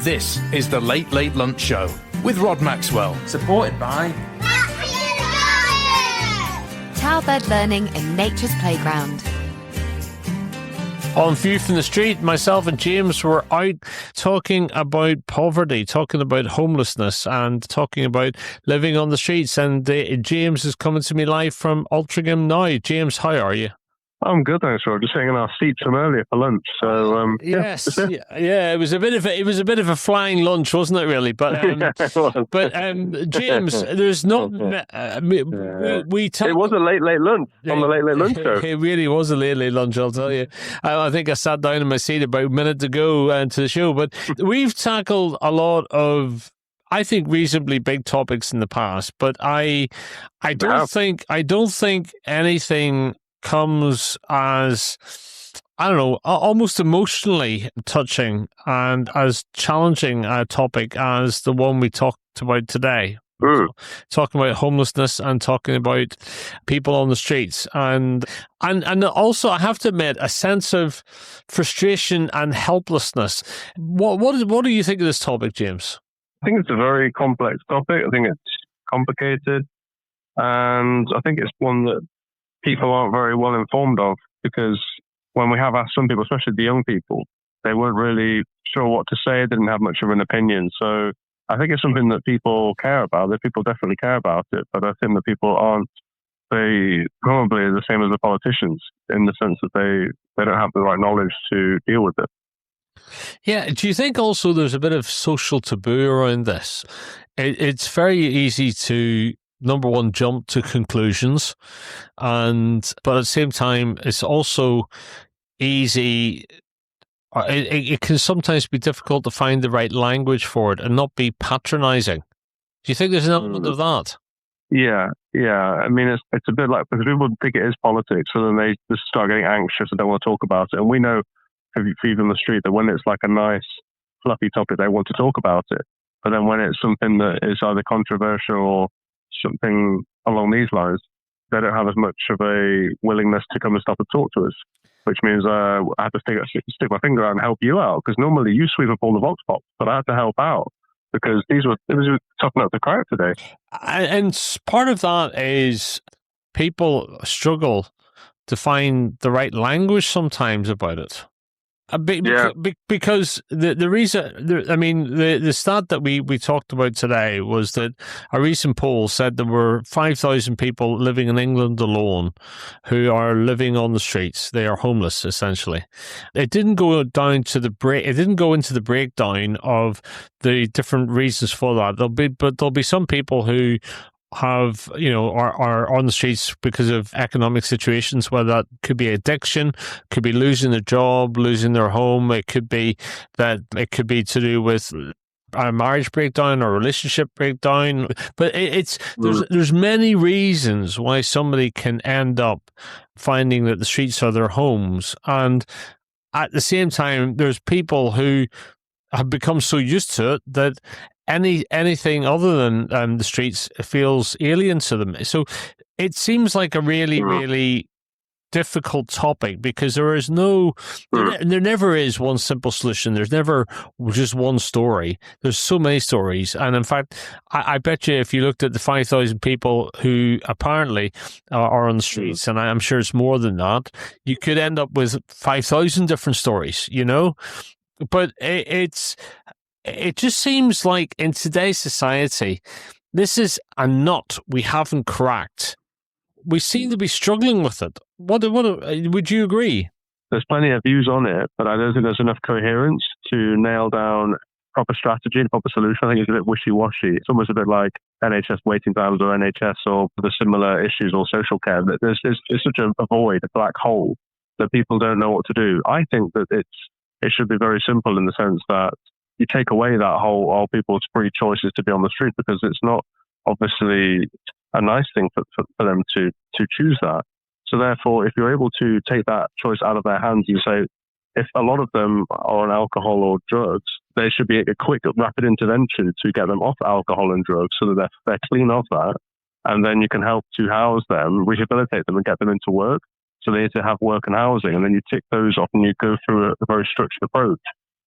This is the Late Late Lunch Show with Rod Maxwell. Supported by Childbird Learning in Nature's Playground. On View from the Street, myself and James were out talking about poverty, talking about homelessness, and talking about living on the streets. And James is coming to me live from Altrincham now. James, how are you? I'm good, thanks, Rod. Just sitting in our seats from earlier for lunch. So yes, it was a bit of a flying lunch, wasn't it? Really, but James, there's not. It was a late lunch on the late lunch show. It really was a late lunch, I'll tell you. I think I sat down in my seat about a minute to go to the show, but we've tackled a lot of, I think, reasonably big topics in the past, but I don't think anything comes as, I don't know, almost emotionally touching and as challenging a topic as the one we talked about today. Talking about homelessness and talking about people on the streets, and also, I have to admit, a sense of frustration and helplessness. What do you think of this topic, James? I think it's a very complex topic. I think it's complicated, and I think it's one that people aren't very well informed of, because when we have asked some people, especially the young people, they weren't really sure what to say, didn't have much of an opinion. So I think it's something that people care about, that people definitely care about it, but I think that people aren't, they probably are the same as the politicians, in the sense that they don't have the right knowledge to deal with it. Yeah. Do you think also there's a bit of social taboo around this? It's very easy to, number one, jump to conclusions, but at the same time, it's also easy. It can sometimes be difficult to find the right language for it and not be patronizing. Do you think there's an element of that? Yeah. I mean, it's a bit like, because people think it is politics, so then they just start getting anxious and don't want to talk about it. And we know, for people on the street, that when it's like a nice, fluffy topic, they want to talk about it. But then when it's something that is either controversial or something along these lines, they don't have as much of a willingness to come and stop and talk to us, which means I had to stick my finger out and help you out, because normally you sweep up all the vox pops, but I had to help out because it was toughening up the crowd today. And part of that is people struggle to find the right language sometimes about it. Because the reason, I mean, the stat that we talked about today was that a recent poll said there were 5,000 people living in England alone who are living on the streets. They are homeless, essentially. It didn't go down to it didn't go into the breakdown of the different reasons for that. There'll be some people who have, are on the streets because of economic situations, whether that could be addiction, could be losing their job, losing their home. It could be to do with a marriage breakdown or relationship breakdown. But there's many reasons why somebody can end up finding that the streets are their homes. And at the same time, there's people who have become so used to it that anything other than the streets feels alien to them. So it seems like a really, really difficult topic, because there never is one simple solution. There's never just one story. There's so many stories. And in fact, I bet you if you looked at the 5,000 people who apparently are on the streets, and I'm sure it's more than that, you could end up with 5,000 different stories, But it just seems like in today's society, this is a nut we haven't cracked. We seem to be struggling with it. What would you agree? There's plenty of views on it, but I don't think there's enough coherence to nail down proper strategy and proper solution. I think it's a bit wishy-washy. It's almost a bit like NHS waiting times or NHS or the similar issues or social care. There's such a void, a black hole, that people don't know what to do. I think that it should be very simple, in the sense that you take away that whole all people's free choices to be on the street, because it's not obviously a nice thing for them to choose that. So therefore, if you're able to take that choice out of their hands, you say, if a lot of them are on alcohol or drugs, there should be a quick, rapid intervention to get them off alcohol and drugs, so that they're clean of that. And then you can help to house them, rehabilitate them, and get them into work. So they need to have work and housing, and then you tick those off and you go through a very structured approach.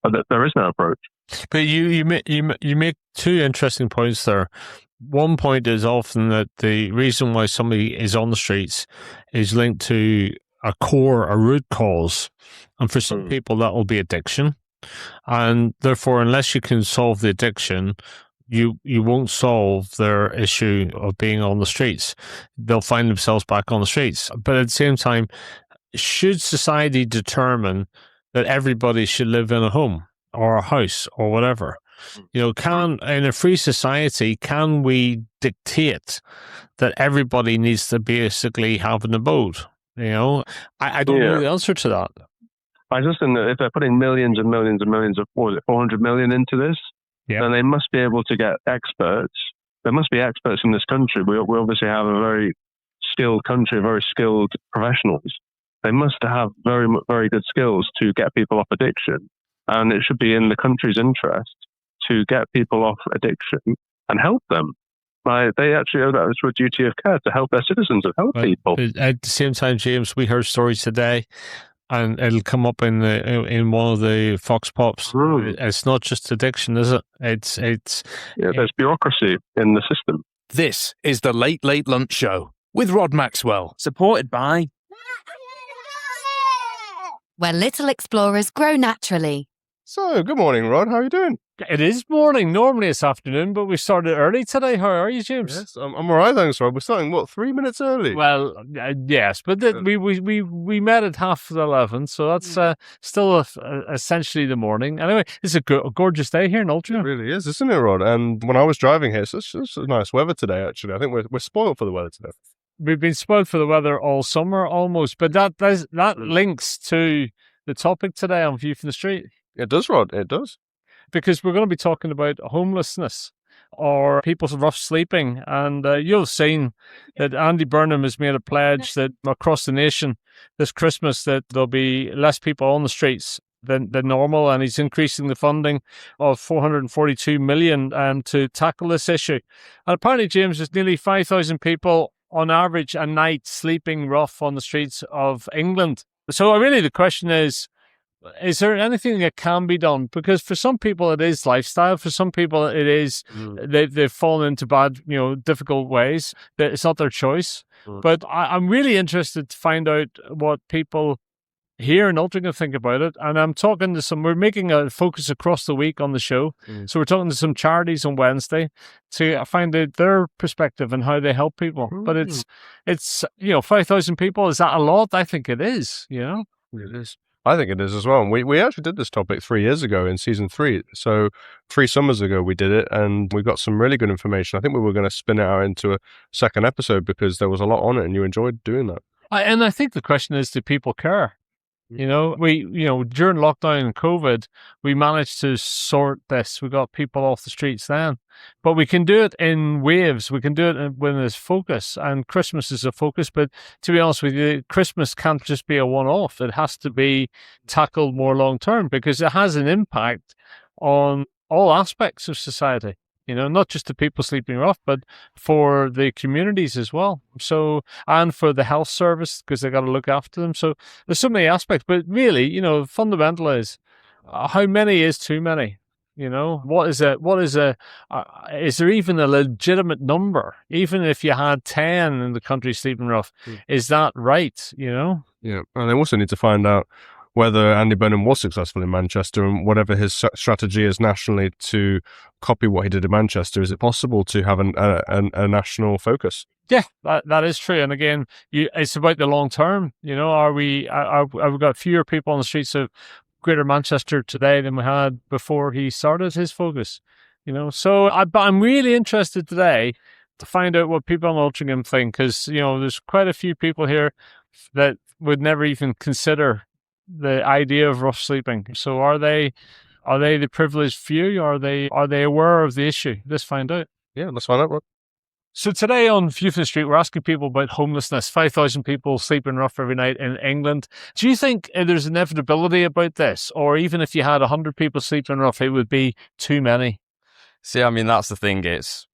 But there is no approach. But you make two interesting points there. One point is often that the reason why somebody is on the streets is linked to a root cause. And for some people, that will be addiction. And therefore, unless you can solve the addiction, you won't solve their issue of being on the streets. They'll find themselves back on the streets. But at the same time, should society determine that everybody should live in a home or a house or whatever? In a free society, can we dictate that everybody needs to basically have an abode? I don't know the answer to that. I just think that if they're putting millions and millions and millions of, 400 million into this, then they must be able to get experts. There must be experts in this country. We obviously have a very skilled country, very skilled professionals. They must have very, very good skills to get people off addiction. And it should be in the country's interest to get people off addiction and help them. They actually owe that to a duty of care to help their citizens and help people. At the same time, James, we heard stories today, and it'll come up in one of the Fox Pops. It's not just addiction, is it? There's bureaucracy in the system. This is the Late Late Lunch Show with Rod Maxwell, supported by where little explorers grow naturally. So, good morning, Rod. How are you doing? It is morning. Normally it's afternoon, but we started early today. How are you, James? Yes, I'm all right, thanks, Rod. We're starting, 3 minutes early? Well, yes, but we met at 11:30, so that's still essentially the morning. Anyway, it's a gorgeous day here in Altrincham. It really is, isn't it, Rod? And when I was driving here, it's nice weather today, actually. I think we're spoiled for the weather today. We've been spoiled for the weather all summer, almost, but that links to the topic today on View from the Street. It does, Rod. It does. Because we're going to be talking about homelessness or people's rough sleeping. And you'll have seen that Andy Burnham has made a pledge that across the nation this Christmas that there'll be less people on the streets than normal. And he's increasing the funding of 442 million to tackle this issue. And apparently, James, there's nearly 5,000 people on average a night sleeping rough on the streets of England. So really the question is there anything that can be done? Because for some people it is lifestyle. For some people it is they've fallen into bad, difficult ways. That it's not their choice. But I'm really interested to find out what people here in Altrincham think about it. And I'm talking to we're making a focus across the week on the show. So we're talking to some charities on Wednesday to find out their perspective and how they help people. But it's 5,000 people. Is that a lot? I think it is, It is. I think it is as well. And we actually did this topic 3 years ago in season 3. So 3 summers ago we did it, and we got some really good information. I think we were going to spin it out into a second episode because there was a lot on it and you enjoyed doing that. And I think the question is, do people care? During lockdown and COVID, we managed to sort this. We got people off the streets then. But we can do it in waves. We can do it when there's focus, and Christmas is a focus. But to be honest with you, Christmas can't just be a one-off. It has to be tackled more long-term because it has an impact on all aspects of society. Not just the people sleeping rough, but for the communities as well. So, and for the health service, because they got to look after them. So there's so many aspects, but really, fundamental is how many is too many? Is there even a legitimate number? Even if you had 10 in the country sleeping rough, is that right? Yeah. And they also need to find out whether Andy Burnham was successful in Manchester and whatever his strategy is nationally to copy what he did in Manchester. Is it possible to have a national focus? Yeah, that is true. And again, it's about the long term. Have we got fewer people on the streets of Greater Manchester today than we had before he started his focus? So I'm really interested today to find out what people in Altrincham think, because there's quite a few people here that would never even consider the idea of rough sleeping. So are they the privileged few? Are they aware of the issue? Let's find out. Yeah, let's find out, Rod. So today on View from the Street, we're asking people about homelessness. 5,000 people sleeping rough every night in England. Do you think there's inevitability about this? Or even if you had 100 people sleeping rough, it would be too many? See, I mean, that's the thing. It's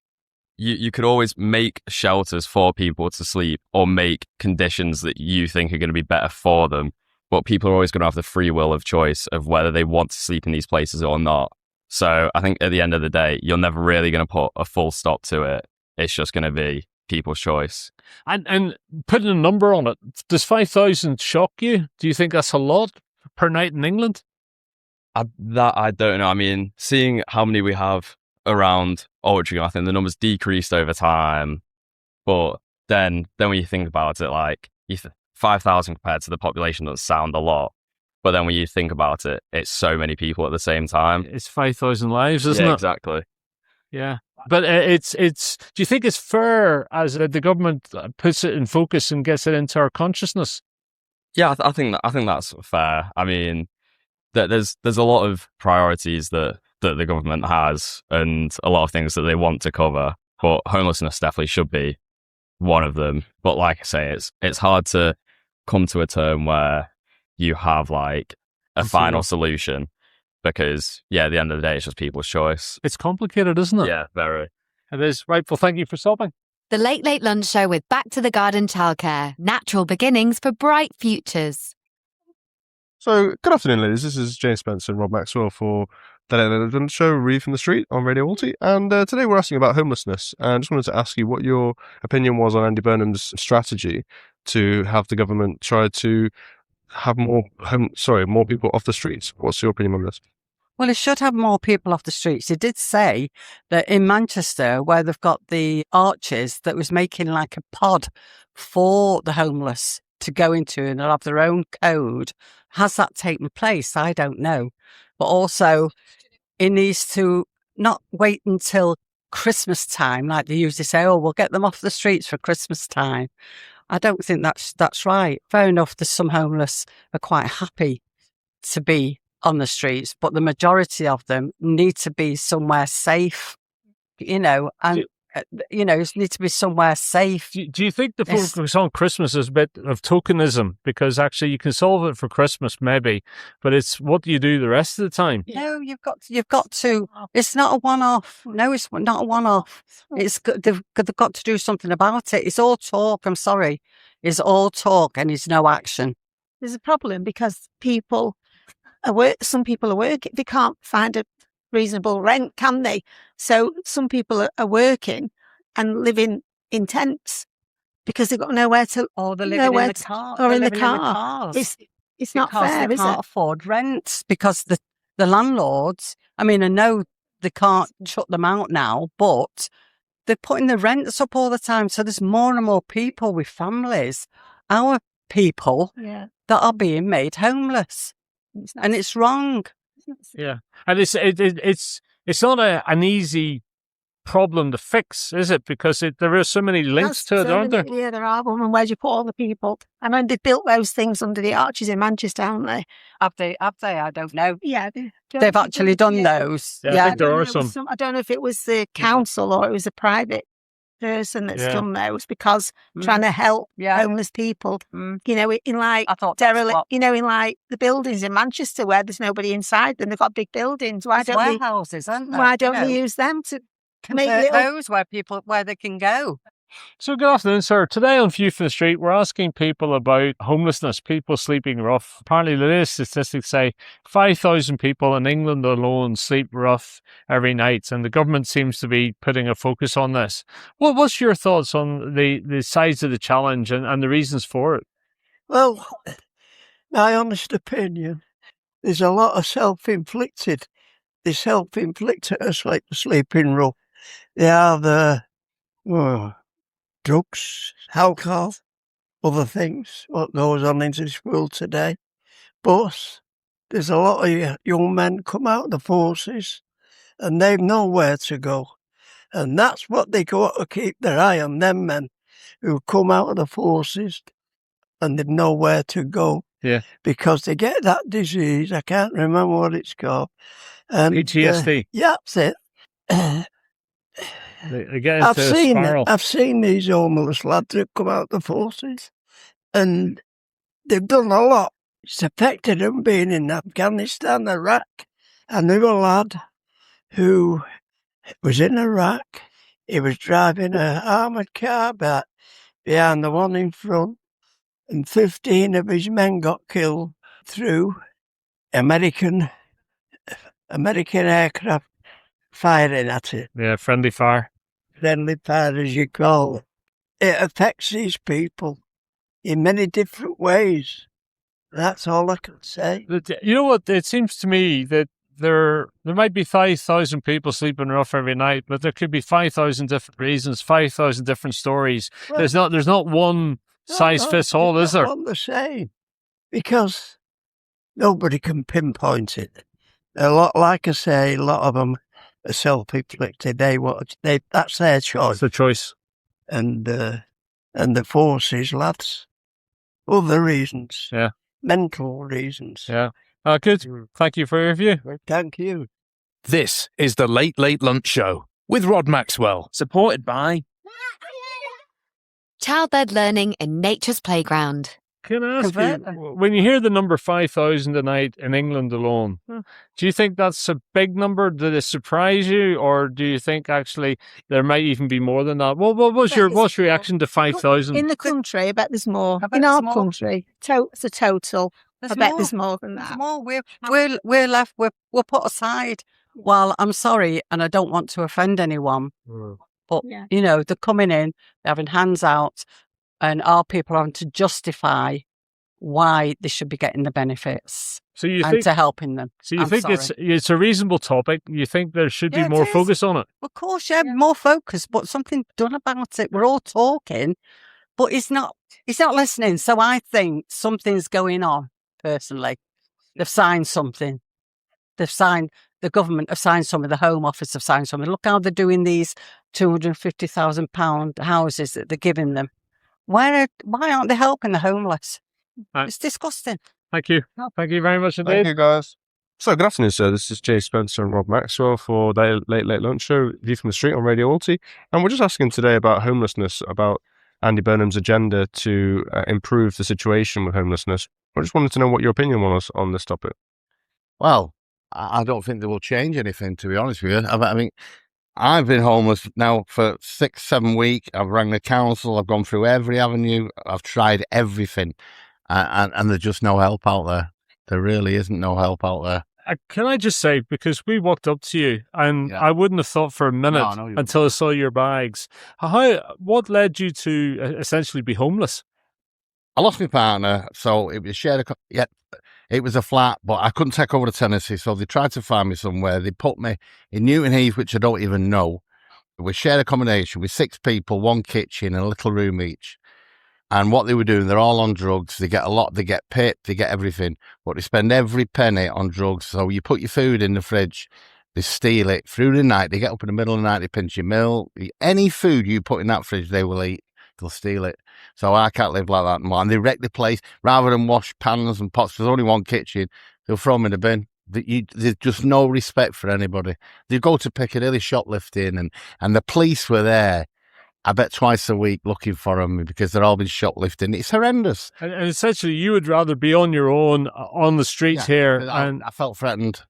you could always make shelters for people to sleep or make conditions that you think are going to be better for them. But people are always going to have the free will of choice of whether they want to sleep in these places or not. So I think at the end of the day, you're never really going to put a full stop to it. It's just going to be people's choice. And putting a number on it, does 5,000 shock you? Do you think that's a lot per night in England? I don't know. I mean, seeing how many we have around Altrincham, I think the numbers decreased over time. But then when you think about it, like 5,000 compared to the population doesn't sound a lot. But then when you think about it, it's so many people at the same time. It's 5,000 lives, isn't it? Exactly. Yeah. But it's. Do you think it's fair as the government puts it in focus and gets it into our consciousness? Yeah, I think that's fair. I mean, there's a lot of priorities that the government has and a lot of things that they want to cover, but homelessness definitely should be one of them. But like I say, it's hard to come to a term where you have like a final solution because, yeah, at the end of the day, it's just people's choice. It's complicated, isn't it? Yeah, very. It is. Right, well, thank you for stopping. The Late Late Lunch Show with Back to the Garden Childcare. Natural beginnings for bright futures. So, good afternoon, ladies. This is James Spencer and Rob Maxwell for the Late Late Lunch Show, Read from the Street on Radio Alti. And today we're asking about homelessness. And I just wanted to ask you what your opinion was on Andy Burnham's strategy to have the government try to have more people off the streets. What's your opinion on this? Well, it should have more people off the streets. He did say that in Manchester, where they've got the arches, that was making like a pod for the homeless to go into, and they'll have their own code. Has that taken place? I don't know. But also, it needs to not wait until Christmas time, like they usually say, oh, we'll get them off the streets for Christmas time. I don't think that's right. Fair enough, there's some homeless are quite happy to be on the streets, but the majority of them need to be somewhere safe, and need to be somewhere safe. Do you think the focus on Christmas is a bit of tokenism? Because actually you can solve it for Christmas maybe, but it's what do you do the rest of the time? No, you've got to. It's not a one-off. No, it's not a one-off. They've got to do something about it. It's all talk. I'm sorry. It's all talk and it's no action. There's a problem because some people are working. They can't find a reasonable rent, can they? So some people are working and living in tents because they've got nowhere to. Or they're living in the car. Or in the car. It's not fair, they is it? can't afford rent because the landlords. I mean, I know they can't shut them out now, but they're putting the rents up all the time. So there's more and more people with families, our people, that are being made homeless. And it's wrong. Yeah, and it's not an easy problem to fix, is it? Because there are so many links to it, aren't there? Yeah, there are. And where do you put all the people? I mean, they built those things under the arches in Manchester, haven't they? Have they? I don't know. Yeah, they've actually done those. Yeah, I think there are some. I don't know if it was the council or it was a private person that's done those because trying to help homeless people, in like derelict, in like the buildings in Manchester where there's nobody inside them. They've got big buildings. Why don't warehouses, aren't there? Why don't we use them to make those where they can go? So good afternoon, sir. Today on View from the Street, we're asking people about homelessness, people sleeping rough. Apparently the latest statistics say 5,000 people in England alone sleep rough every night, and the government seems to be putting a focus on this. What's your thoughts on the size of the challenge and the reasons for it? Well, my honest opinion, there's a lot of self-inflicted. They self-inflict us like sleeping rough. They are the drugs, alcohol, other things, what goes on in this world today. But there's a lot of young men come out of the forces and they've nowhere to go. And that's what they got to keep their eye on, them men who come out of the forces and they've nowhere to go. Yeah. Because they get that disease, I can't remember what it's called. And, PTSD. Yeah, that's it. I've seen these homeless lads that come out of the forces, and they've done a lot. It's affected them being in Afghanistan, Iraq. I knew a lad who was in Iraq. He was driving an armoured car back behind the one in front, and 15 of his men got killed through American American aircraft firing at it. Yeah, friendly fire. Friendly fire, as you call it. It affects these people in many different ways. That's all I can say. You know what? It seems to me that there might be 5,000 people sleeping rough every night, but there could be 5,000 different reasons, 5,000 different stories. Well, there's not one size fits all, is there? All the same, because nobody can pinpoint it. A lot, like I say, a lot of them are self-inflicted. That's their choice. It's the choice. And the forces, lads, other reasons. Yeah. Mental reasons. Yeah. Good. Thank you for your review. Thank you. This is the Late Late Lunch Show with Rod Maxwell, supported by Childbed learning in nature's playground. Can I ask you, when you hear the number 5,000 a night in England alone, do you think that's a big number? Did it surprise you, or do you think actually there might even be more than that? What's your reaction to 5,000? In the country, I bet there's more. In our country, it's a total. I bet there's more than that. We're left. We're put aside. Well, I'm sorry, and I don't want to offend anyone, but they're coming in, they're having hands out, and our people are having to justify why they should be getting the benefits. So you and think to helping them. So you think it's a reasonable topic? You think there should be more focus on it? Of course, more focus, but something done about it. We're all talking, but he's not listening. So I think something's going on. Personally, they've signed something. The government have signed something. The Home Office have signed something. Look how they're doing these £250,000 houses that they're giving them. Why aren't they helping the homeless? Right. It's disgusting. Thank you. Thank you very much indeed. Thank you, guys. So, good afternoon, sir. This is Jay Spencer and Rob Maxwell for the Late Late Lunch Show, View from the Street on Radio Alti. And we're just asking today about homelessness, about Andy Burnham's agenda to improve the situation with homelessness. I just wanted to know what your opinion was on this topic. Well, I don't think they will change anything, to be honest with you. I mean, I've been homeless now for 6-7 weeks. I've rang the council. I've gone through every avenue. I've tried everything. And there's just no help out there. There really isn't no help out there. Can I just say, because we walked up to you, and I wouldn't have thought for a minute until I saw your bags. What led you to essentially be homeless? I lost my partner, so it was shared. It was a flat, but I couldn't take over to Tennessee, so they tried to find me somewhere. They put me in Newton Heath, which I don't even know. We shared accommodation with 6 people, 1 kitchen, and a little room each. And what they were doing, they're all on drugs. They get a lot, they get PIP, they get everything, but they spend every penny on drugs. So you put your food in the fridge, they steal it through the night. They get up in the middle of the night, they pinch your milk. Any food you put in that fridge, they will eat. They'll steal it. So I can't live like that anymore. And they wreck the place. Rather than wash pans and pots, there's only 1 kitchen, they'll throw them in the bin. There's just no respect for anybody. They go to Piccadilly shoplifting, and the police were there, I bet, twice a week looking for them because they're all been shoplifting. It's horrendous. And essentially, you would rather be on your own on the streets here. I felt threatened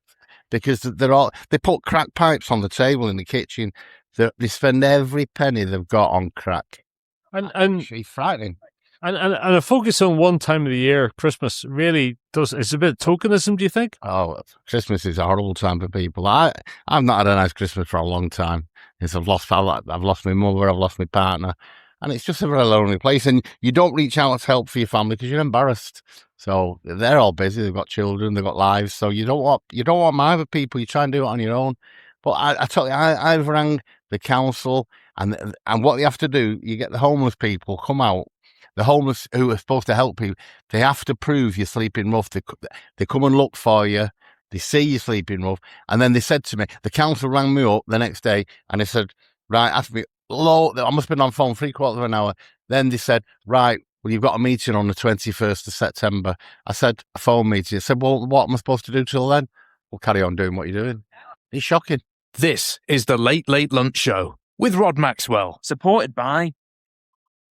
because they put crack pipes on the table in the kitchen. They spend every penny they've got on crack. And it's frightening. And a focus on one time of the year, Christmas, really does. It's a bit of tokenism, do you think? Oh, Christmas is a horrible time for people. I've not had a nice Christmas for a long time. I've lost my mother, I've lost my partner, and it's just a very lonely place. And you don't reach out to help for your family because you're embarrassed. So they're all busy. They've got children, they've got lives. So you don't want my people. You try and do it on your own. But I tell you, I've rang the council, and what they have to do, you get the homeless people come out. The homeless who are supposed to help you, they have to prove you're sleeping rough. They come and look for you. They see you sleeping rough. And then they said to me, the council rang me up the next day and they said, right, asked me, I must have been on phone 3/4 of an hour. Then they said, right, well, you've got a meeting on the 21st of September. I said, a phone meeting. I said, well, what am I supposed to do till then? Well, carry on doing what you're doing. It's shocking. This is the Late Late Lunch Show with Rod Maxwell, supported by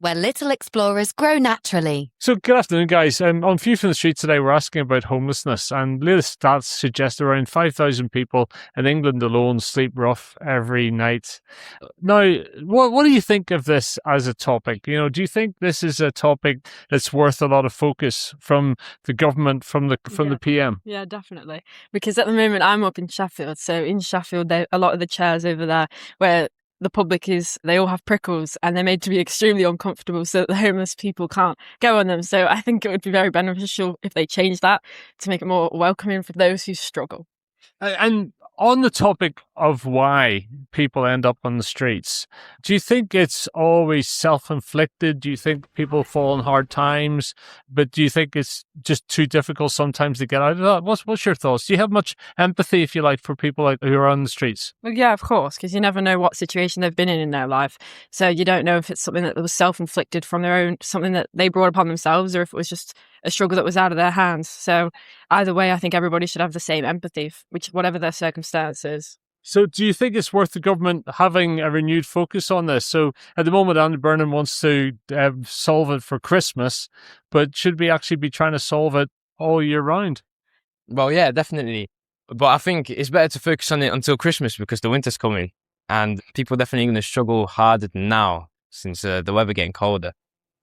where little explorers grow naturally. So, good afternoon, guys. On View from the Street today, we're asking about homelessness, and latest stats suggest around 5,000 people in England alone sleep rough every night. Now, what do you think of this as a topic? Do you think this is a topic that's worth a lot of focus from the government, from the PM? Yeah, definitely. Because at the moment, I'm up in Sheffield. So in Sheffield, a lot of the chairs over there where the public they all have prickles and they're made to be extremely uncomfortable so that the homeless people can't go on them. So I think it would be very beneficial if they change that to make it more welcoming for those who struggle. And on the topic of why people end up on the streets, do you think it's always self-inflicted? Do you think people fall in hard times? But do you think it's just too difficult sometimes to get out of that? What's your thoughts? Do you have much empathy, if you like, for people who are on the streets? Well, yeah, of course, because you never know what situation they've been in their life. So you don't know if it's something that was self-inflicted from their own, something that they brought upon themselves, or if it was just a struggle that was out of their hands. So either way, I think everybody should have the same empathy, whatever their circumstances. So do you think it's worth the government having a renewed focus on this? So at the moment, Andy Burnham wants to solve it for Christmas, but should we actually be trying to solve it all year round? Well, yeah, definitely. But I think it's better to focus on it until Christmas because the winter's coming and people are definitely going to struggle harder now since the weather getting colder.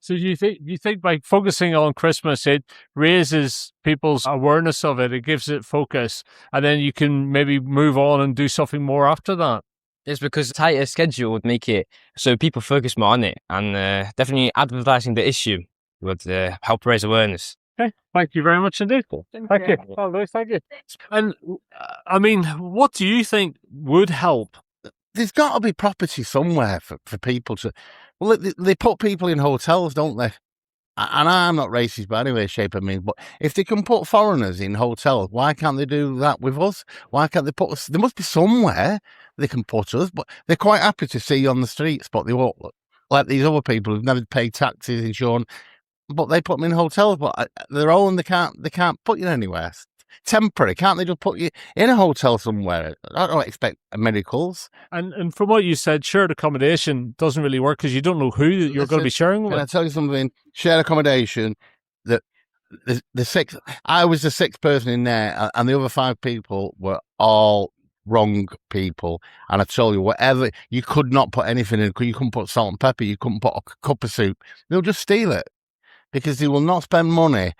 So you think by focusing on Christmas, it raises people's awareness of it, it gives it focus, and then you can maybe move on and do something more after that? It's because a tighter schedule would make it so people focus more on it, and definitely advertising the issue would help raise awareness. Okay, thank you very much indeed. Thank you. Oh, Louis, thank you. And I mean, what do you think would help? There's got to be property somewhere for people to... Well, they put people in hotels, don't they? And I'm not racist by any way, shape, or means, but if they can put foreigners in hotels, why can't they do that with us? Why can't they put us? There must be somewhere they can put us, but they're quite happy to see you on the streets, but they won't. Like these other people who've never paid taxes, insurance, but they put them in hotels, but their own, they can't put you anywhere. Temporary, can't they just put you in a hotel somewhere? I don't expect miracles. And from what you said, shared accommodation doesn't really work because you don't know who you're going to be sharing with. Can I tell you something? Shared accommodation, I was the sixth person in there, and the other 5 people were all wrong people. And I told you, whatever, you could not put anything in. You couldn't put salt and pepper. You couldn't put a cup of soup. They'll just steal it because they will not spend money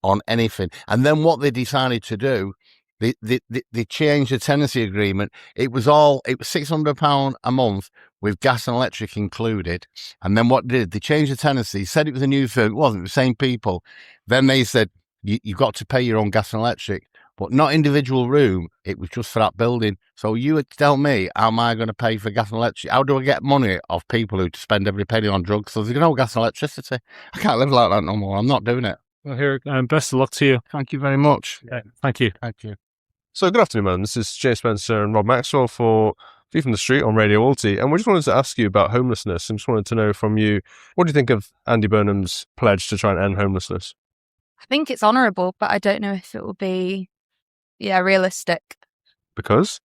on anything. And then what they decided to do, they changed the tenancy agreement. It was £600 a month with gas and electric included. And then what they changed the tenancy, said it was a new firm. It wasn't, the same people. Then they said, you've got to pay your own gas and electric, but not individual room. It was just for that building. So you would tell me, how am I going to pay for gas and electric? How do I get money off people who spend every penny on drugs? So there's no gas and electricity. I can't live like that no more. I'm not doing it. Well, here, best of luck to you. Thank you very much. Yeah, thank you. Thank you. So good afternoon, man. This is Jay Spencer and Rob Maxwell for View from the Street on Radio Alti. And we just wanted to ask you about homelessness. I just wanted to know from you, what do you think of Andy Burnham's pledge to try and end homelessness? I think it's honourable, but I don't know if it will be, realistic. Because?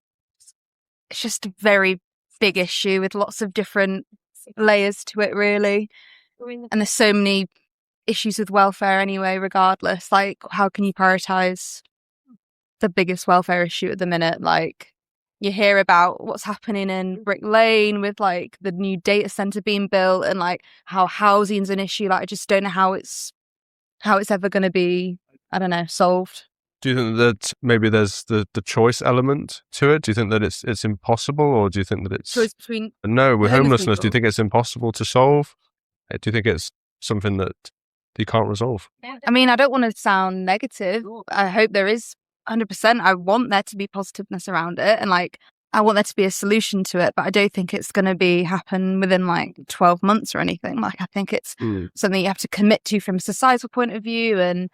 It's just a very big issue with lots of different layers to it, really. And there's so many issues with welfare anyway, regardless. Like, how can you prioritise the biggest welfare issue at the minute? Like, you hear about what's happening in Brick Lane with, like, the new data centre being built and, like, how housing's an issue. Like, I just don't know how it's ever going to be, solved. Do you think that maybe there's the choice element to it? Do you think that it's impossible, or do you think that it's... Choice between... No, with homelessness, people. do you think it's impossible to solve? Do you think it's something that you can't resolve? I mean, I don't want to sound negative. I hope there is 100%. I want there to be positiveness around it, and I want there to be a solution to it, but I don't think it's going to happen within 12 months or anything. I think it's something you have to commit to from a societal point of view, and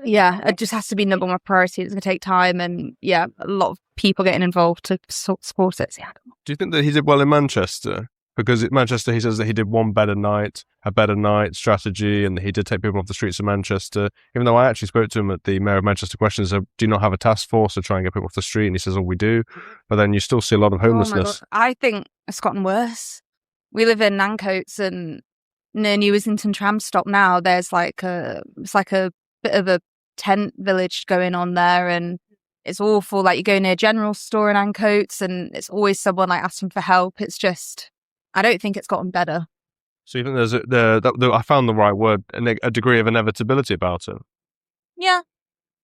it just has to be number one priority. It's going to take time, and a lot of people getting involved to support it. Do you think that he did well in Manchester? Because at Manchester, he says that he did a better night strategy, and he did take people off the streets of Manchester. Even though I actually spoke to him at the Mayor of Manchester questions, do you not have a task force to try and get people off the street? And he says, we do. But then you still see a lot of homelessness. I think it's gotten worse. We live in Nancoats, and near New Islington tram stop now, there's it's like a bit of a tent village going on there, and it's awful. Like, you go near a general store in Ancoats and it's always someone like asking for help. It's just, I don't think it's gotten better. So you think there's I found the right word, a degree of inevitability about it? Yeah,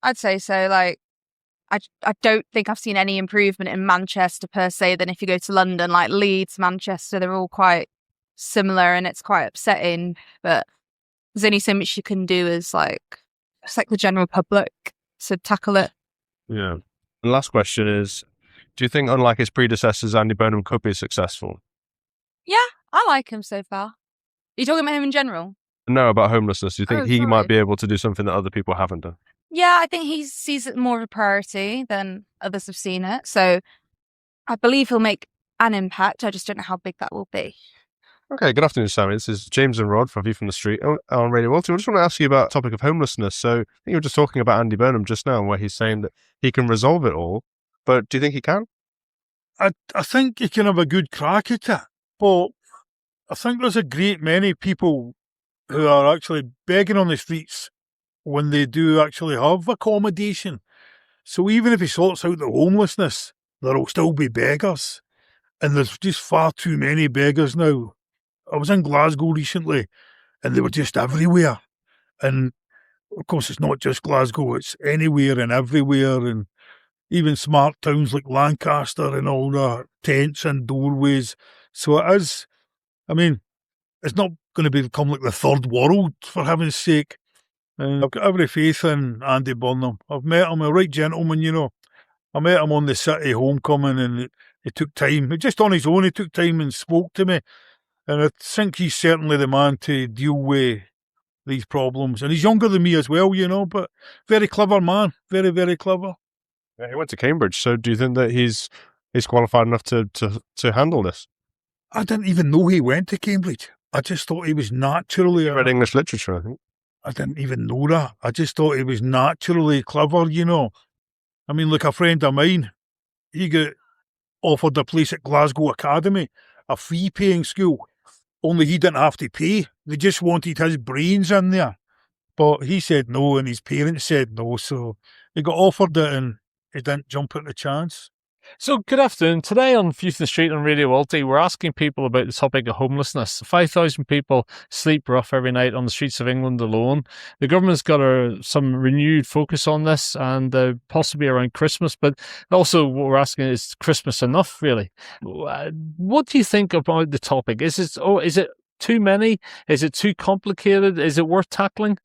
I'd say so. Like, I don't think I've seen any improvement in Manchester per se than if you go to London, like Leeds, Manchester, they're all quite similar and it's quite upsetting. But there's only so much you can do as it's like the general public to tackle it. Yeah. The last question is, do you think, unlike his predecessors, Andy Burnham could be successful? Yeah, I like him so far. Are you talking about him in general? No, about homelessness. Do you think he sorry. might be able to do something that other people haven't done? Yeah, I think he sees it more of a priority than others have seen it. So I believe he'll make an impact. I just don't know how big that will be. Okay, good afternoon, Sammy. This is James and Rod from View from the Street on Radio Walton. I just want to ask you about the topic of homelessness. So I think you were just talking about Andy Burnham just now, where he's saying that he can resolve it all. But do you think he can? I think he can have a good crack at it. But I think there's a great many people who are actually begging on the streets when they do actually have accommodation. So even if he sorts out the homelessness, there'll still be beggars. And there's just far too many beggars now. I was in Glasgow recently and they were just everywhere. And of course, it's not just Glasgow, it's anywhere and everywhere. And even smart towns like Lancaster and all the tents and doorways. So it is, I mean, it's not going to become like the third world, for heaven's sake. And I've got every faith in Andy Burnham. I've met him, a right gentleman, you know. I met him on the city homecoming and he took time. Just on his own, he took time and spoke to me. And I think he's certainly the man to deal with these problems. And he's younger than me as well, you know, but very clever man. Very, very clever. Yeah, he went to Cambridge. So do you think that he's qualified enough to handle this? I didn't even know he went to Cambridge. I just thought he was naturally... He read English literature, I think. I didn't even know that. I just thought he was naturally clever, you know. I mean, like a friend of mine, he got offered a place at Glasgow Academy, a fee-paying school, only he didn't have to pay. They just wanted his brains in there. But he said no, and his parents said no, so he got offered it and he didn't jump at the chance. So, good afternoon. Today on View from the Street on Radio Walty, we're asking people about the topic of homelessness. 5,000 people sleep rough every night on the streets of England alone. The government's got some renewed focus on this, and possibly around Christmas, but also what we're asking is Christmas enough, really? What do you think about the topic? Is it too many? Is it too complicated? Is it worth tackling?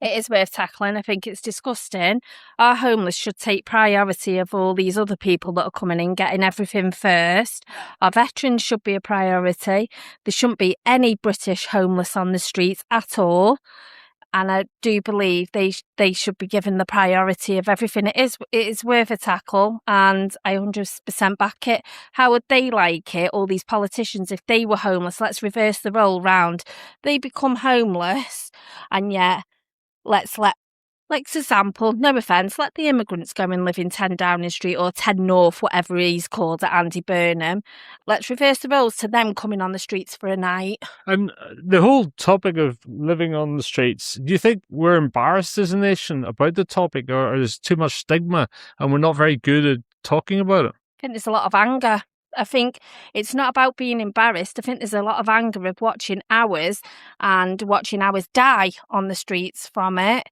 It is worth tackling. I think it's disgusting. Our homeless should take priority of all these other people that are coming in, getting everything first. Our veterans should be a priority. There shouldn't be any British homeless on the streets at all. And I do believe they should be given the priority of everything. It is worth a tackle, and I 100% back it. How would they like it, all these politicians, if they were homeless? Let's reverse the role round. They become homeless, and yet let's let, like, for example, no offence, let the immigrants go and live in 10 Downing Street or 10 North, whatever he's called at Andy Burnham. Let's reverse the roles to them coming on the streets for a night. And the whole topic of living on the streets, do you think we're embarrassed as a nation about the topic, or there's too much stigma and we're not very good at talking about it? I think there's a lot of anger. I think it's not about being embarrassed. I think there's a lot of anger of watching ours die on the streets from it.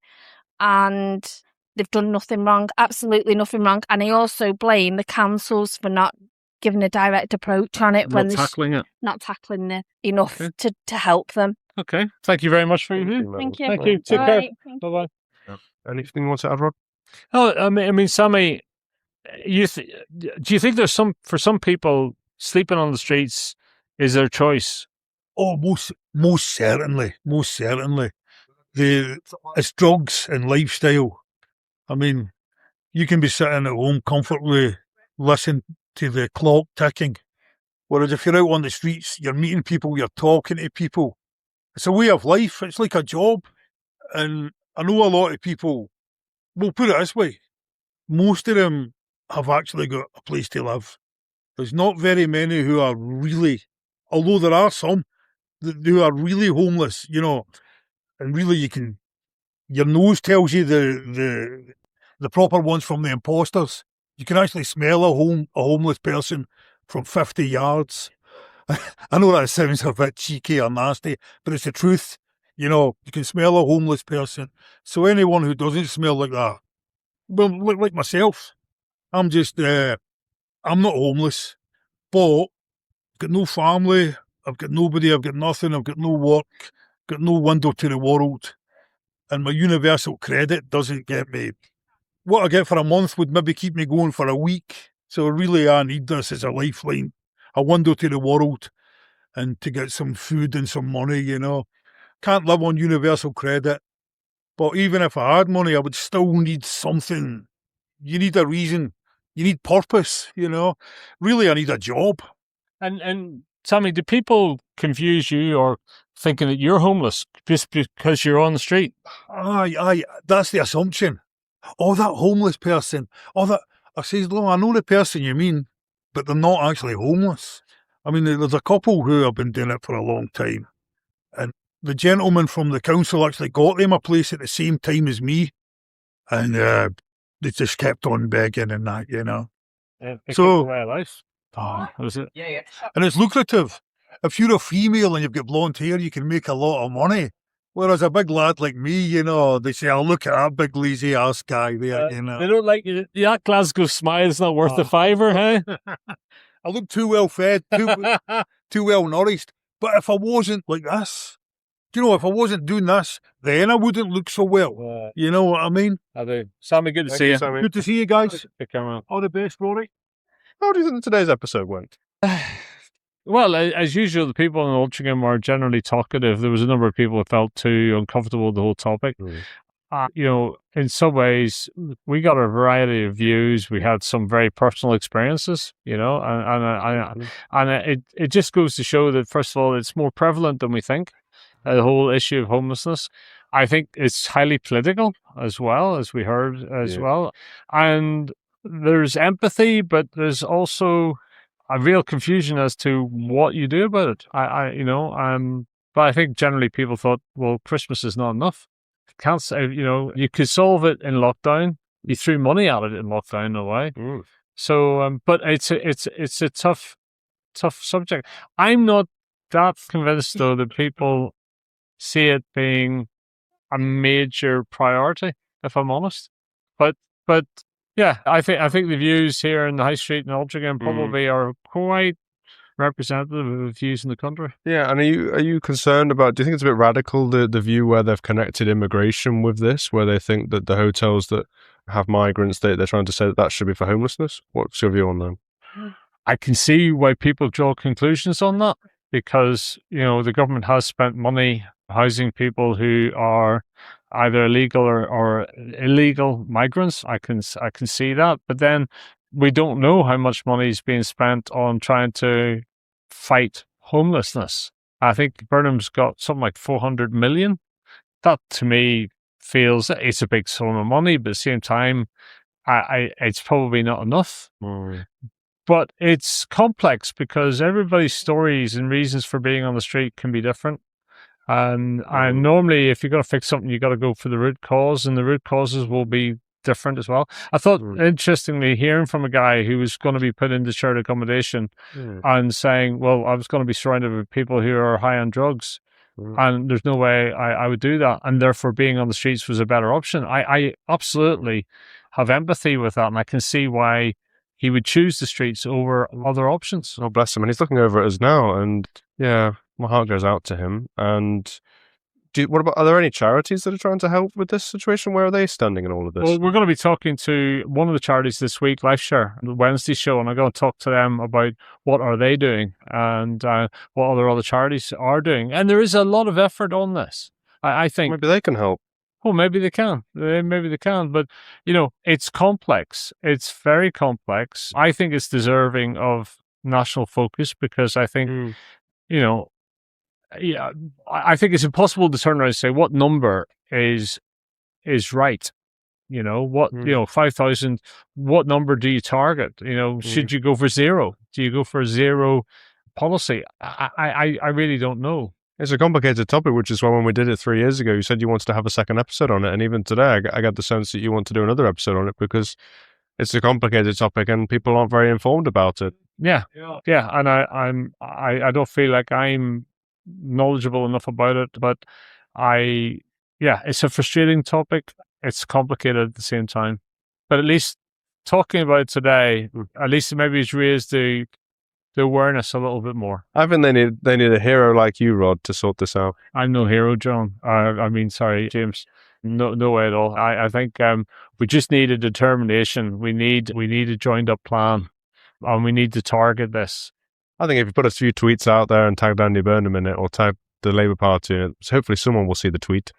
And they've done nothing wrong, absolutely nothing wrong. And I also blame the councils for not giving a direct approach on it. Not tackling it. Not tackling it enough to help them. Okay. Thank you very much for your view. Thank you. Thank you. Take care. Bye-bye. Anything you want to add, Rod? Oh, I mean, Sammy, do you think there's for some people, sleeping on the streets is their choice? Oh, most certainly. Most certainly. It's drugs and lifestyle. I mean, you can be sitting at home comfortably, listening to the clock ticking. Whereas if you're out on the streets, you're meeting people, you're talking to people. It's a way of life. It's like a job. And I know a lot of people, we'll put it this way, most of them have actually got a place to live. There's not very many who are really, although there are some, who are really homeless, you know, and really your nose tells you the proper ones from the imposters. You can actually smell a homeless person from 50 yards. I know that sounds a bit cheeky or nasty, but it's the truth. You know, you can smell a homeless person. So anyone who doesn't smell like that, well, like myself, I'm not homeless, but I've got no family, I've got nobody, I've got nothing, I've got no work, got no window to the world, and my universal credit doesn't get me. What I get for a month would maybe keep me going for a week. So really I need this as a lifeline, a window to the world, and to get some food and some money, you know. Can't live on universal credit. But even if I had money, I would still need something. You need a reason. You need purpose, you know. Really, I need a job. And Sammy, do people confuse you or thinking that you're homeless just because you're on the street? Aye, that's the assumption. Oh, that homeless person. I says, no, I know the person you mean, but they're not actually homeless. I mean, there's a couple who have been doing it for a long time. And the gentleman from the council actually got them a place at the same time as me. And they just kept on begging and that, you know. So, way of life. Was it? Yeah. And it's lucrative. If you're a female and you've got blonde hair, you can make a lot of money. Whereas a big lad like me, you know, they say, oh, look at that big lazy ass guy there, you know. They don't like you. That Glasgow smile's not worth a fiver, hey? I look too well fed, too well nourished. But if I wasn't like this, you know, if I wasn't doing this, then I wouldn't look so well. You know what I mean? I do. Sammy, good to see you. Sammy. Good to see you guys. Camera. All the best, Rory. How do you think today's episode went? Well, as usual, the people in Altrincham are generally talkative. There was a number of people who felt too uncomfortable with the whole topic. You know, in some ways, we got a variety of views. We had some very personal experiences, you know, and it just goes to show that, first of all, it's more prevalent than we think, the whole issue of homelessness. I think it's highly political as well, as we heard as well. And there's empathy, but there's also a real confusion as to what you do about it. But I think generally people thought, well, Christmas is not enough. Can't say, you know, you could solve it in lockdown. You threw money at it in lockdown in a way. So, but it's a tough subject. I'm not that convinced though that people see it being a major priority, if I'm honest. But yeah, I think the views here in the High Street in Altrincham probably are quite representative of the views in the country. Yeah, and are you concerned about, do you think it's a bit radical, the view where they've connected immigration with this, where they think that the hotels that have migrants, they're trying to say that should be for homelessness? What's your view on that? I can see why people draw conclusions on that, because, you know, the government has spent money housing people who are either illegal or illegal migrants. I can see that, but then we don't know how much money is being spent on trying to fight homelessness. I think Burnham's got something like 400 million. That to me feels it's a big sum of money, but at the same time, it's probably not enough. But it's complex because everybody's stories and reasons for being on the street can be different. And normally, if you're going to fix something, you got to go for the root cause, and the root causes will be different as well. I thought, interestingly, hearing from a guy who was going to be put into shared accommodation and saying, well, I was going to be surrounded with people who are high on drugs, and there's no way I would do that, and therefore being on the streets was a better option. I absolutely have empathy with that, and I can see why he would choose the streets over other options. Oh, bless him. And he's looking over at us now, and yeah, my heart goes out to him. And are there any charities that are trying to help with this situation? Where are they standing in all of this? Well, we're going to be talking to one of the charities this week, LifeShare, the Wednesday show, and I'm going to talk to them about what are they doing and what other charities are doing. And there is a lot of effort on this. I think maybe they can help. Well, maybe they can. Maybe they can. But, you know, it's complex. It's very complex. I think it's deserving of national focus because I think, you know, I think it's impossible to turn around and say what number is right. You know, what, 5,000, what number do you target? You know, should you go for zero? Do you go for a zero policy? I really don't know. It's a complicated topic, which is why when we did it 3 years ago, you said you wanted to have a second episode on it. And even today, I got the sense that you want to do another episode on it because it's a complicated topic and people aren't very informed about it. Yeah. And I don't feel like I'm knowledgeable enough about it, but it's a frustrating topic. It's complicated at the same time, but at least talking about it today, at least maybe it's raised the awareness a little bit more. I think they need a hero like you, Rod, to sort this out. I'm no hero, John. Sorry, James. No way at all. I think we just need a determination. We need a joined up plan, and we need to target this. I think if you put a few tweets out there and tagged Andy Burnham in it, or tagged the Labour Party in it, hopefully someone will see the tweet.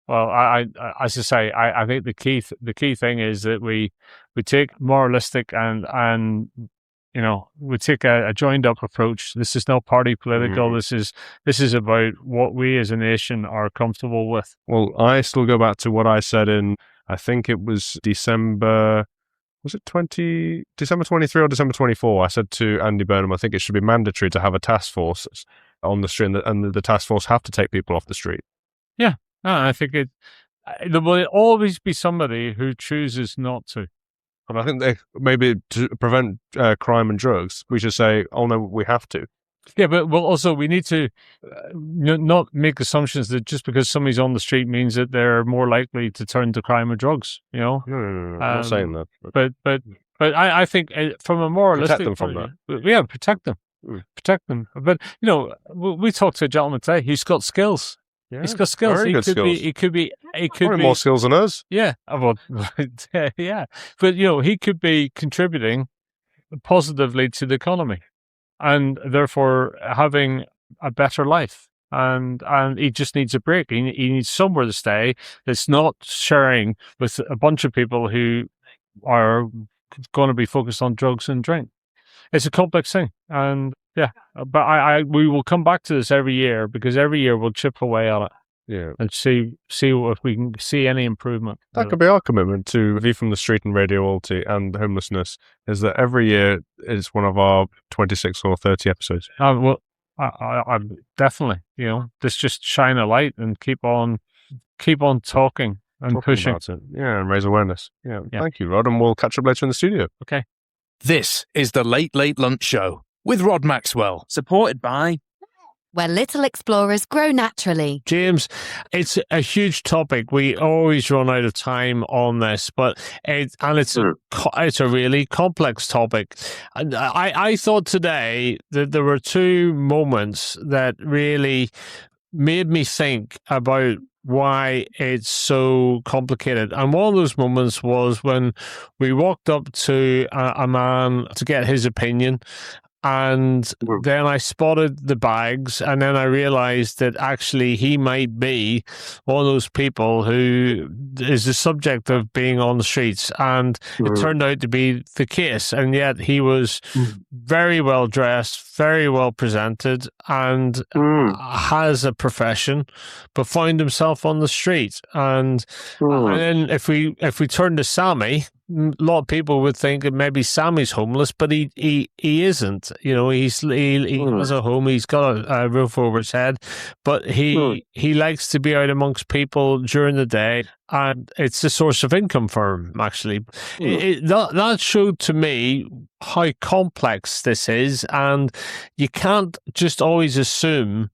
Well, I as I say, I think the key thing is that we take moralistic and we take a joined up approach. This is not party political. This is about what we as a nation are comfortable with. Well, I still go back to what I said in, I think it was December 23 or December 24? I said to Andy Burnham, I think it should be mandatory to have a task force on the street, and the task force have to take people off the street. Yeah, I think there will always be somebody who chooses not to. But I think maybe to prevent crime and drugs, we should say, oh no, we have to. Yeah, but also we need to not make assumptions that just because somebody's on the street means that they're more likely to turn to crime or drugs. No, I'm not saying that. But I think from a moralistic protect them from that. Yeah, protect them. Protect them. But we talked to a gentleman today. He's got skills. Yeah, he's got skills. Very good skills. He could be more skills than us. Yeah. Yeah. But he could be contributing positively to the economy, and therefore having a better life. And he just needs a break. He needs somewhere to stay that's not sharing with a bunch of people who are going to be focused on drugs and drink. It's a complex thing, and but we will come back to this every year, because every year we'll chip away at it. Yeah, and see if we can see any improvement. That could be our commitment to View from the Street and Radio Alty and Homelessness, is that every year is one of our 26 or 30 episodes. Well, I definitely, let's just shine a light and keep on talking and pushing about it. Yeah, and raise awareness. Yeah. Thank you, Rod, and we'll catch up later in the studio. Okay. This is the Late Late Lunch Show with Rod Maxwell, supported by... where little explorers grow naturally. James, it's a huge topic. We always run out of time on this, but it's a really complex topic. And I thought today that there were two moments that really made me think about why it's so complicated. And one of those moments was when we walked up to a man to get his opinion. And then I spotted the bags, and then I realized that actually he might be one of those people who is the subject of being on the streets. And it turned out to be the case. And yet he was very well dressed, very well presented, and has a profession, but found himself on the street. And then if we turn to Sammy, a lot of people would think that maybe Sammy's homeless, but he isn't. He has a home, he's got a roof over his head, but he likes to be out amongst people during the day, and it's a source of income for him, actually. That showed to me how complex this is, and you can't just always assume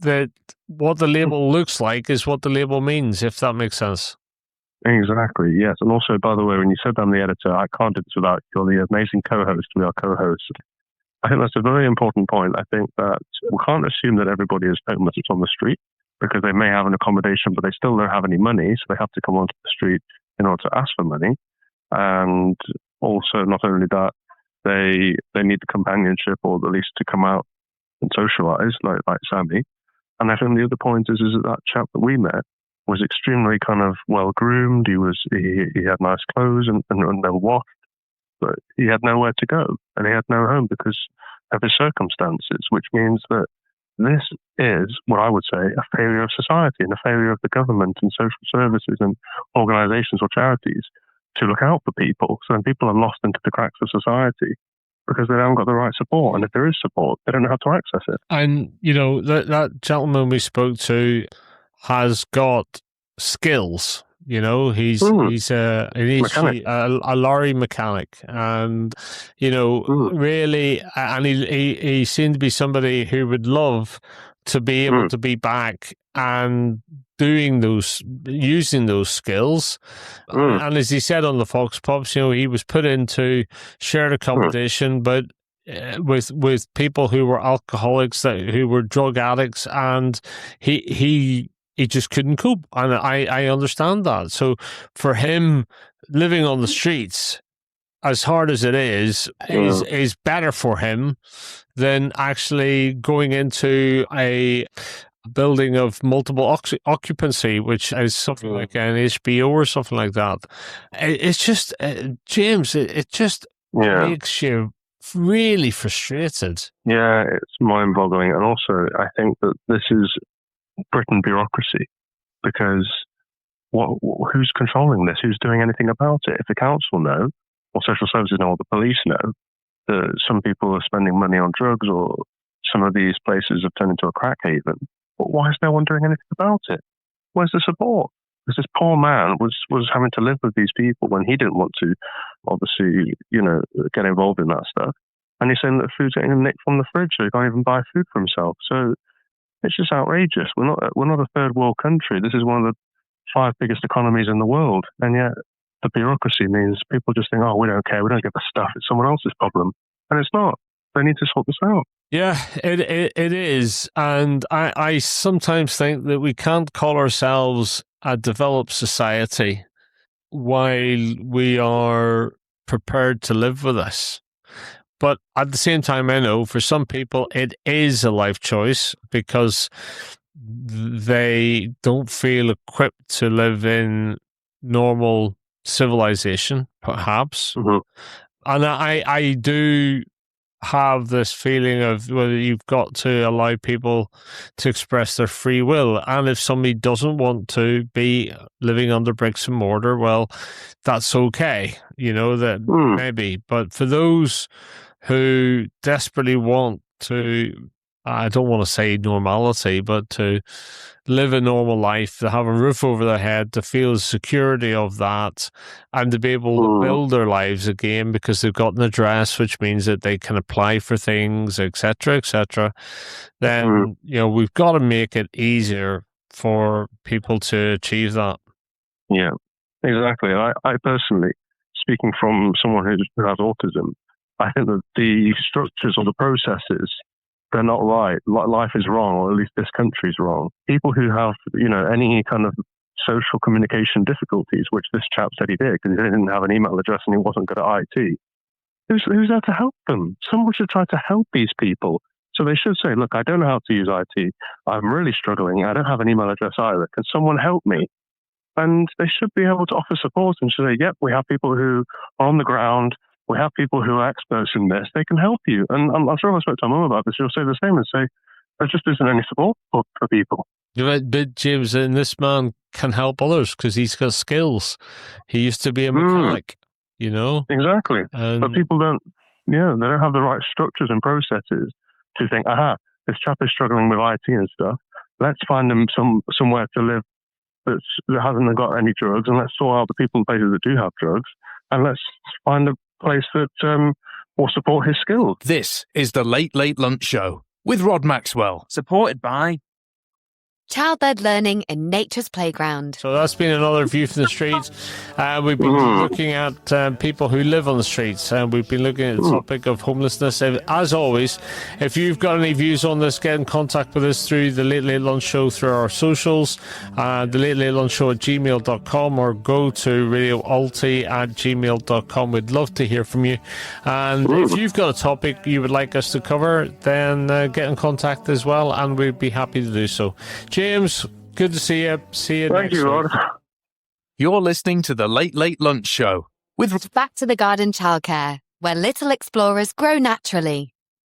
that what the label looks like is what the label means, if that makes sense. Exactly, yes. And also, by the way, when you said I'm the editor, I can't do this without you're the amazing co-host. We are co-hosts. I think that's a very important point. I think that we can't assume that everybody is homeless on the street, because they may have an accommodation, but they still don't have any money, so they have to come onto the street in order to ask for money. And also, not only that, they need the companionship, or at least to come out and socialise, like Sammy. And I think the other point is that chap that we met was extremely kind of well groomed. He had nice clothes and they were washed, but he had nowhere to go, and he had no home because of his circumstances, which means that this is what I would say a failure of society and a failure of the government and social services and organisations or charities to look out for people. So then people are lost into the cracks of society. because they haven't got the right support. And if there is support, they don't know how to access it. And, that gentleman we spoke to has got skills. He's a lorry mechanic, and really, and he seemed to be somebody who would love to be able to be back and using those skills. And as he said on the Fox Pops, he was put into shared accommodation, but with people who were alcoholics, who were drug addicts, and he just couldn't cope. And I understand that. So for him, living on the streets, as hard as it is better for him than actually going into a building of multiple occupancy, which is something like an HBO or something like that. It's just, James, it just makes you really frustrated. Yeah, it's mind-boggling. And also, I think that this is Britain bureaucracy, because who's controlling this? Who's doing anything about it? If the council know, or social services know, or the police know that some people are spending money on drugs, or some of these places have turned into a crack haven, but why is no one doing anything about it? Where's the support? Because this poor man was having to live with these people when he didn't want to, obviously, get involved in that stuff. And he's saying that food's getting nicked from the fridge, so he can't even buy food for himself. So it's just outrageous. We're not a third world country. This is one of the 5 biggest economies in the world, and yet the bureaucracy means people just think, oh, we don't care, we don't give a stuff, it's someone else's problem. And it's not. They need to sort this out. Yeah, it is. And I sometimes think that we can't call ourselves a developed society while we are prepared to live with this. But at the same time, I know for some people it is a life choice because they don't feel equipped to live in normal civilization, perhaps. And I do have this feeling of whether you've got to allow people to express their free will. And if somebody doesn't want to be living under bricks and mortar, well, that's okay, that maybe. But for those who desperately want to, I don't want to say normality, but to live a normal life, to have a roof over their head, to feel the security of that, and to be able to build their lives again because they've got an address, which means that they can apply for things, etc., then, we've got to make it easier for people to achieve that. Yeah, exactly. I personally, speaking from someone who has autism, I think that the structures or the processes, they're not right. Life is wrong, or at least this country's wrong. People who have, any kind of social communication difficulties, which this chap said he did, because he didn't have an email address and he wasn't good at IT, who's there to help them? Someone should try to help these people. So they should say, look, I don't know how to use IT. I'm really struggling. I don't have an email address either. Can someone help me? And they should be able to offer support and say, yep, we have people who are on the ground. We have people who are experts in this. They can help you. And I'm sure if I spoke to my mum about this, she'll say the same and say, there just isn't any support for people. But James, and this man can help others because he's got skills. He used to be a mechanic, Exactly. But people they don't have the right structures and processes to think, this chap is struggling with IT and stuff. Let's find him somewhere to live that hasn't got any drugs, and let's sort out the people in places that do have drugs, and let's find a place that will support his skills. This is the Late Late Lunch Show with Rod Maxwell, supported by Childbed learning in nature's playground. So that's been another view from the streets. We've been looking at people who live on the streets, and we've been looking at the topic of homelessness. As always, if you've got any views on this, get in contact with us through the Late Late Lunch Show through our socials, the Late Late Lunch Show at gmail.com, or go to radioalti@gmail.com. We'd love to hear from you. And if you've got a topic you would like us to cover, then get in contact as well, and we'd be happy to do so. James, good to see you. See you Thank next you, week. Rod. You're listening to the Late Late Lunch Show with Back to the Garden Childcare, where little explorers grow naturally.